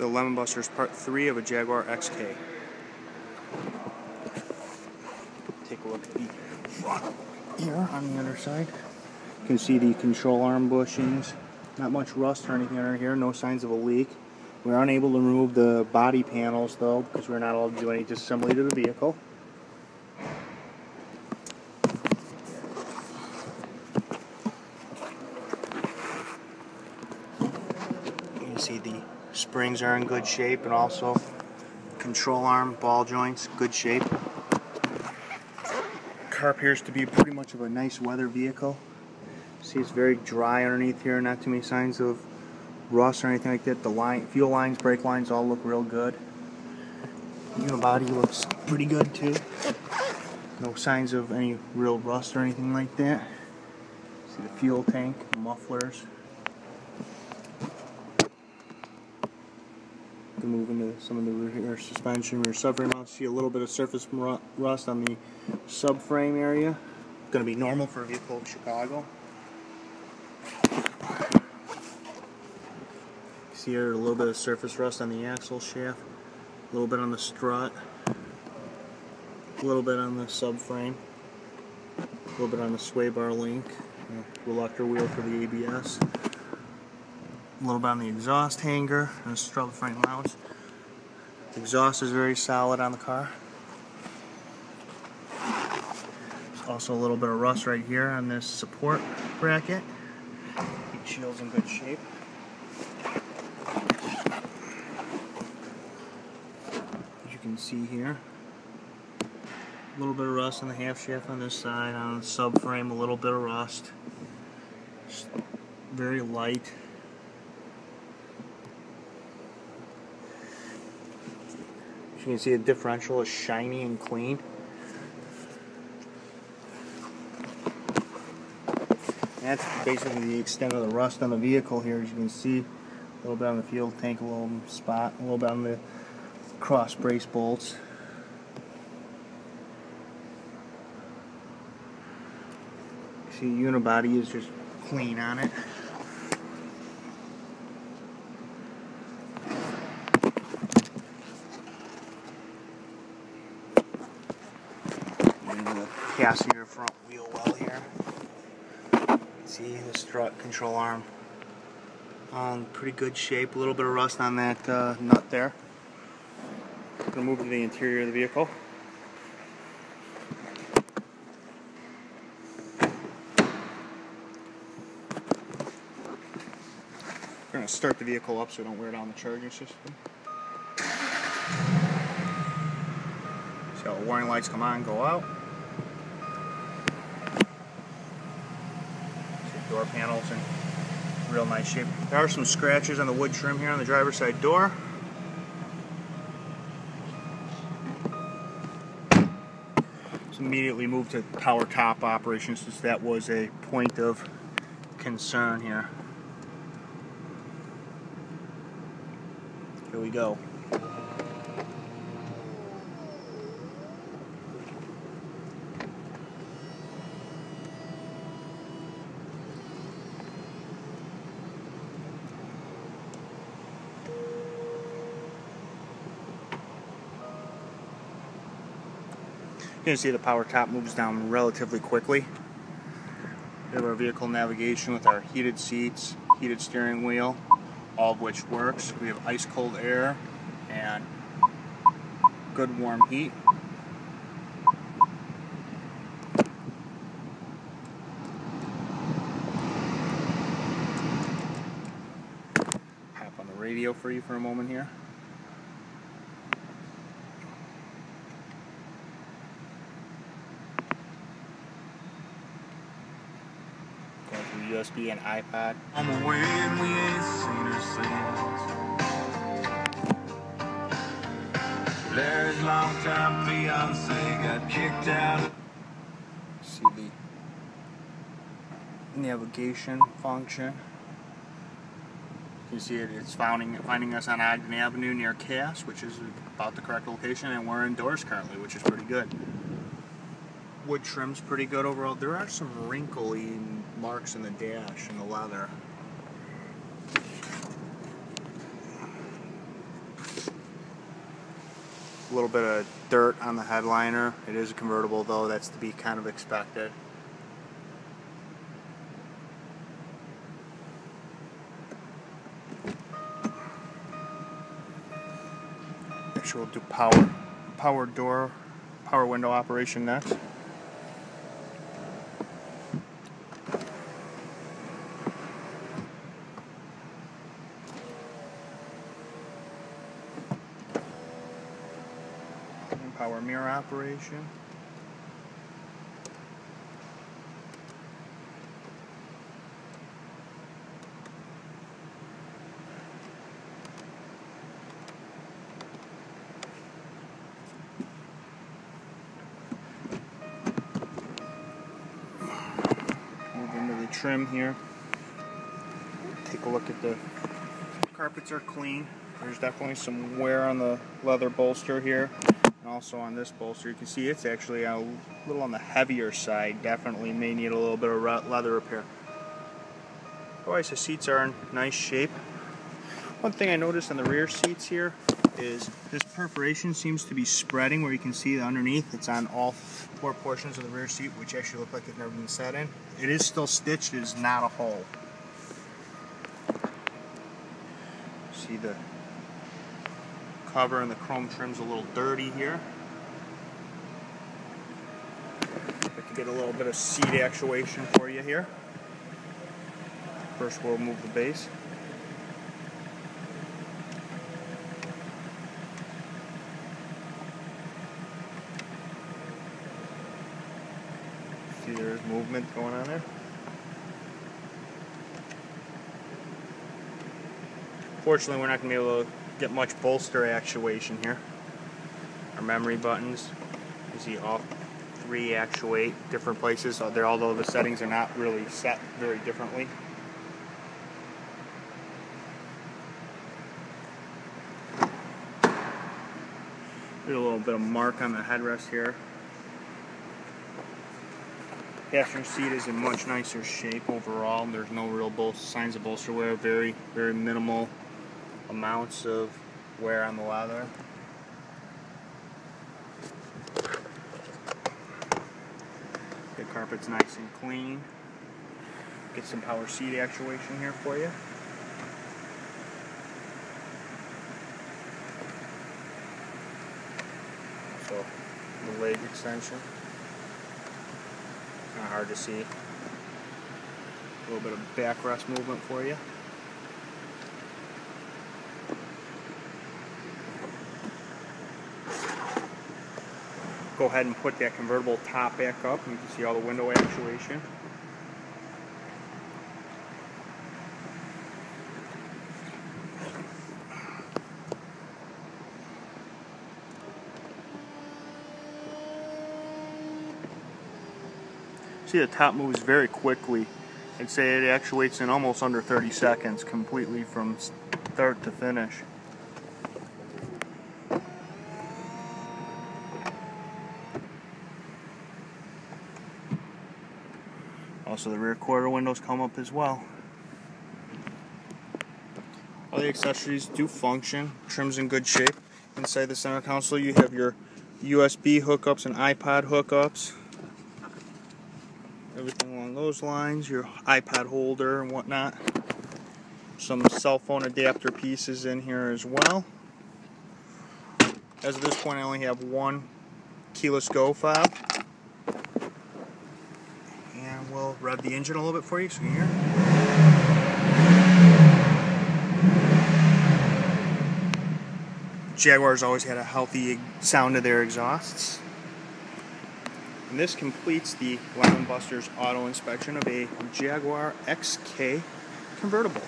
So Lemonbuster's part 3 of a Jaguar XK. Take a look at the front here on the other side. You can see the control arm bushings. Not much rust or anything under here, no signs of a leak. We're unable to remove the body panels though because we're not allowed to do any disassembly to the vehicle. You can see the springs are in good shape, and also control arm ball joints, good shape. Car appears to be pretty much of a nice weather vehicle. See, it's very dry underneath here, not too many signs of rust or anything like that. The fuel lines, brake lines all look real good. Unibody looks pretty good too. No signs of any real rust or anything like that. See the fuel tank, mufflers. Can move into some of the rear suspension, rear subframe mounts. See a little bit of surface rust on the subframe area. Going to be normal for a vehicle in Chicago. See here a little bit of surface rust on the axle shaft, a little bit on the strut, a little bit on the subframe, a little bit on the sway bar link, reluctor wheel for the ABS. A little bit on the exhaust hanger and the strut frame mounts. The exhaust is very solid on the car. There's also a little bit of rust right here on this support bracket. Heat shield's in good shape. As you can see here, a little bit of rust on the half shaft on this side. On the subframe, a little bit of rust. Just very light. You can see the differential is shiny and clean. And that's basically the extent of the rust on the vehicle here. As you can see, a little bit on the fuel tank, a little spot, a little bit on the cross brace bolts. See, unibody is just clean on it. Passenger front wheel well here. See the strut, control arm, pretty good shape. A little bit of rust on that nut there. I'm going to move to the interior of the vehicle. We're going to start the vehicle up so we don't wear down the charging system. See how the warning lights come on, go out. Door panels in real nice shape. There are some scratches on the wood trim here on the driver's side door. Let's immediately move to power top operations since that was a point of concern here. Here we go. You can see the power top moves down relatively quickly. We have our vehicle navigation with our heated seats, heated steering wheel, all of which works. We have ice cold air and good warm heat. Tap on the radio for you for a moment here. USB and iPod. On the way and we ain't seen her since. Larry's longtime fiance got kicked out. See the navigation function. You can see it's finding us on Ogden Avenue near Cass, which is about the correct location, and we're indoors currently, which is pretty good. Wood trim's pretty good overall. There are some wrinkly marks in the dash and the leather. A little bit of dirt on the headliner. It is a convertible though, that's to be kind of expected. Actually, we'll do power door, power window operation next. And power mirror operation. Trim here. Take a look at the carpets are clean. There's definitely some wear on the leather bolster here, and also on this bolster. You can see it's actually a little on the heavier side. Definitely may need a little bit of leather repair. Otherwise, the seats are in nice shape. One thing I noticed on the rear seats here is this perforation seems to be spreading, where you can see underneath. It's on all four portions of the rear seat, which actually look like they've never been set in. It is still stitched, it is not a hole. See the cover and the chrome trim's a little dirty here. I can get a little bit of seat actuation for you here. First we'll move the base. See, there's movement going on there. Fortunately, we're not going to be able to get much bolster actuation here. Our memory buttons, you see all three actuate different places, although the settings are not really set very differently. There's a little bit of mark on the headrest here. Passenger seat is in much nicer shape overall. There's no real signs of bolster wear. Very, very minimal amounts of wear on the leather. The carpet's nice and clean. Get some power seat actuation here for you. So the leg extension. Kind of hard to see. A little bit of backrest movement for you. Go ahead and put that convertible top back up, and you can see all the window actuation. See, the top moves very quickly. I'd say it actuates in almost under 30 seconds, completely from start to finish. Also, the rear quarter windows come up as well. All the accessories do function. Trim's in good shape. Inside the center console, you have your USB hookups and iPod hookups. Everything along those lines. Your iPad holder and whatnot. Some cell phone adapter pieces in here as well. As of this point, I only have one keyless go fob. And we'll rev the engine a little bit for you so you can hear. Jaguar's always had a healthy sound to their exhausts. And this completes the Lemonbuster's auto inspection of a Jaguar XK convertible.